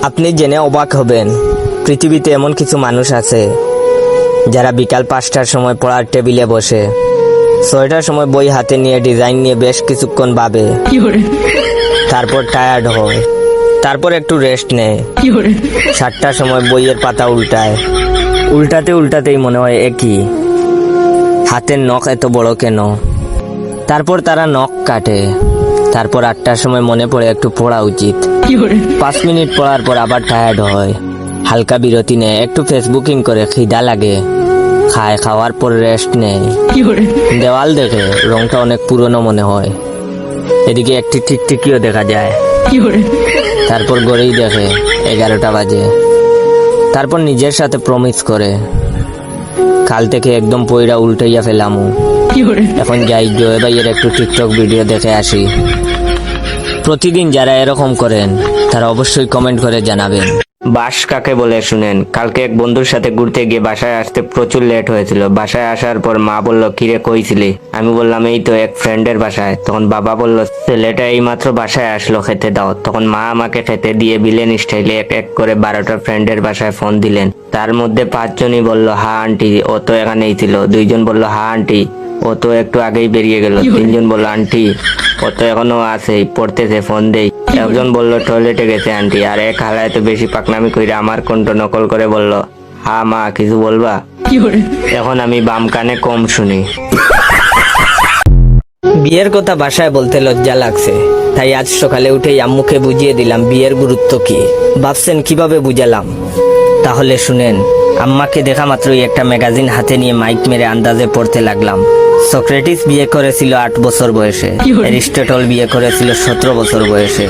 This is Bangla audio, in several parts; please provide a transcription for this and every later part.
আপনি জেনে অবাক হবেন, পৃথিবীতে এমন কিছু মানুষ আছে যারা বিকাল 5টার সময় পড়ার টেবিলে বসে 6টার সময় বই হাতে নিয়ে ডিজাইন নিয়ে বেশ কিছুক্ষণ ভাবে, তারপর টায়ার্ড হয়, তারপর একটু রেস্ট নেয়। 7টার সময় বইয়ের পাতা উল্টায়, উল্টাতেই মনে হয় একই হাতের নখ এত বড় কেন। তারপর তারা নখ কাটে, তারপর 8টার সময় মনে পড়ে একটু পড়া উচিত। 5 মিনিট পড়ার পর আবার টায়ার্ড হয়, হালকা বিরতি নেয়, একটু ফেসবুকিং করে, খিদা লাগে, খায়, খাওয়ার পর রেস্ট নেয়। দেওয়াল দেখে, রংটা অনেক পুরনো মনে হয়, এদিকে একটি টিকটিকিও দেখা যায়। তারপর গড়েই দেখে 11টা বাজে। তারপর নিজের সাথে প্রমিস করে, কাল থেকে একদম পয়রা উল্টাইয়া ফেলামু। এখন যাই জয় ভাইয়ের একটু টিকটক ভিডিও দেখে আসি। প্রতিদিন যারা এরকম করেন তারা অবশ্যই কমেন্ট করে জানাবেন। বাস কাকে বলে শুনেন। কালকে এক বন্ধুর সাথে ঘুরতে গিয়ে বাসায় আসতে প্রচুর লেট হয়েছিল। বাসায় আসার পর মা বলল, কিরে কইছিলি? আমি বললাম, এই তো এক ফ্রেন্ডের বাসায়। তখন বাবা বলল, ছেলেটা এই মাত্র বাসায় আসলো, খেতে দাও। তখন মা আমাকে খেতে দিয়ে বিলেন স্টাইলে এক এক করে 12টা ফ্রেন্ডের বাসায় ফোন দিলেন। তার মধ্যে 5 জনই বলল, হ্যাঁ আন্টি, ও তো এখানেই ছিল। 2 জন বলল, হ্যাঁ আন্টি, ও তো একটু আগেই বেরিয়ে গেল। 3 জন বলল, আন্টি, ও তো এখনো আছে, পড়তেছে, ফোন দেই। একজন বলল, টয়লেটে গেছে আন্টি। আর এক হালায় তো বেশি পাকনামি কইরা আমার কণ্ঠ নকল করে বলল, হ্যাঁ মা, কিছু বলবা? এখন আমি বাম কানে কম শুনি। বিয়ের কথা বাসায় বলতে লজ্জা লাগছে, তাই আজ সকালে উঠেই আম্মুকে বুঝিয়ে দিলাম বিয়ের গুরুত্ব কি। ভাবছেন কিভাবে বুঝালাম? তাহলে শুনেন। আম্মাকে দেখা মাত্রই একটা ম্যাগাজিন হাতে নিয়ে মাইক মেরে আন্দাজে পড়তে লাগলাম। সক্রেটিস বিয়ে করেছিল 8 বছর বয়সে, অ্যারিস্টটল বিয়ে করেছিল 17 বছর বয়সে,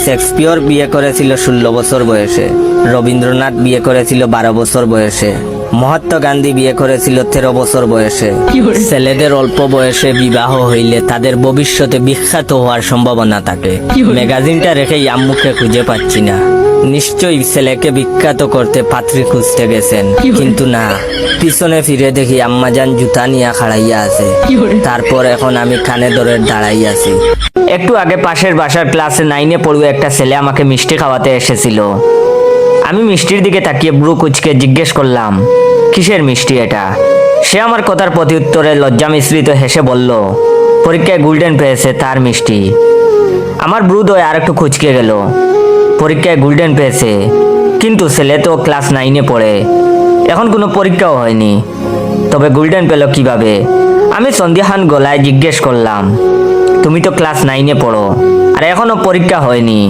শেক্সপিয়র বিয়ে করেছিল 16 বছর বয়সে, রবীন্দ্রনাথ বিয়ে করেছিল 12 বছর বয়সে, মহাত্মা গান্ধী বিয়ে করেছিল 13 বছর বয়সে। ছেলেদের অল্প বয়সে বিবাহ হইলে তাদের ভবিষ্যতে বিখ্যাত হওয়ার সম্ভাবনা থাকে। ম্যাগাজিনটা রেখেই আম্মুকে খুঁজে পাচ্ছি না। নিশ্চয়ই ছেলেকে বিখ্যাত করতে পাত্রী খুঁজতে গেছেন, কিন্তু না, পিছনে ফিরে দেখি আম্মাজান জুতা নিয়ে খাড়াইয়া আছে। তারপর এখন আমি কানে ধরে দাঁড়াই আছি। একটু আগে পাশের বাসার ক্লাসে 9-এ পড়ুয়া একটা ছেলে আমাকে মিষ্টি খাওয়াতে এসেছিল। আমি মিষ্টির দিকে তাকিয়ে ব্রু কুচকে জিজ্ঞেস করলাম, কিসের মিষ্টি এটা? সে আমার কথার প্রতি উত্তরে লজ্জা মিশ্রিত হেসে বলল, পরীক্ষায় গোল্ডেন পেয়েছে তার মিষ্টি। আমার ব্রুদয় আর একটু কুচকে গেল। পরীক্ষায় গোল্ডেন পেয়েছে, কিন্তু ছেলে তো ক্লাস 9-এ পড়ে, এখন কোনো পরীক্ষাও হয়নি, তবে গোল্ডেন পেল কিভাবে? আমি সন্দেহান গলায় জিজ্ঞেস করলাম, তুমি তো ক্লাস 9-এ পড়ো আর এখনো পরীক্ষা হয়নি,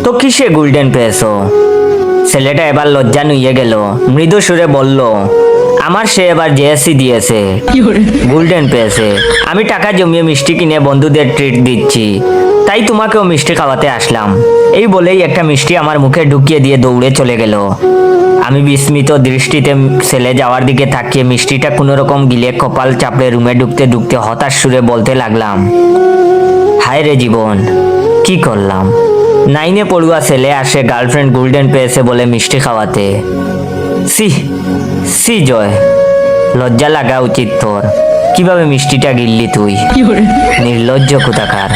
তো কিসে গোল্ডেন পেয়েছো? ছেলেটা এবার লজ্জা নুয়ে গেল, মৃদু সুরে বলল, আমার সে এবার জেএসসি দিয়েছে, গোল্ডেন পেয়েছে। আমি টাকা জমিয়ে মিষ্টি কিনে বন্ধুদের ট্রিট দিচ্ছি, তাই তোমাকেও মিষ্টি খাওয়াতে আসলাম। এই বলেই একটা মিষ্টি আমার মুখে ঢুকিয়ে দিয়ে দৌড়ে চলে গেল। আমি বিস্মিত দৃষ্টিতে ছেলে যাওয়ার দিকে তাকিয়ে মিষ্টিটা কোনো রকম গিলে কপাল চাপড়ে রুমে ঢুকতে ঢুকতে হতাশ সুরে বলতে লাগলাম, হায় রে জীবন, কি করলাম? 9-এ পড়ুয়া ছেলে আসে গার্লফ্রেন্ড গোল্ডেন পেয়েছে বলে মিষ্টি খাওয়াতে। সি জয়, লজ্জা লাগা উচিত তোর। কিভাবে মিষ্টিটা গিললি তুই, নির্লজ্জ কোথাকার।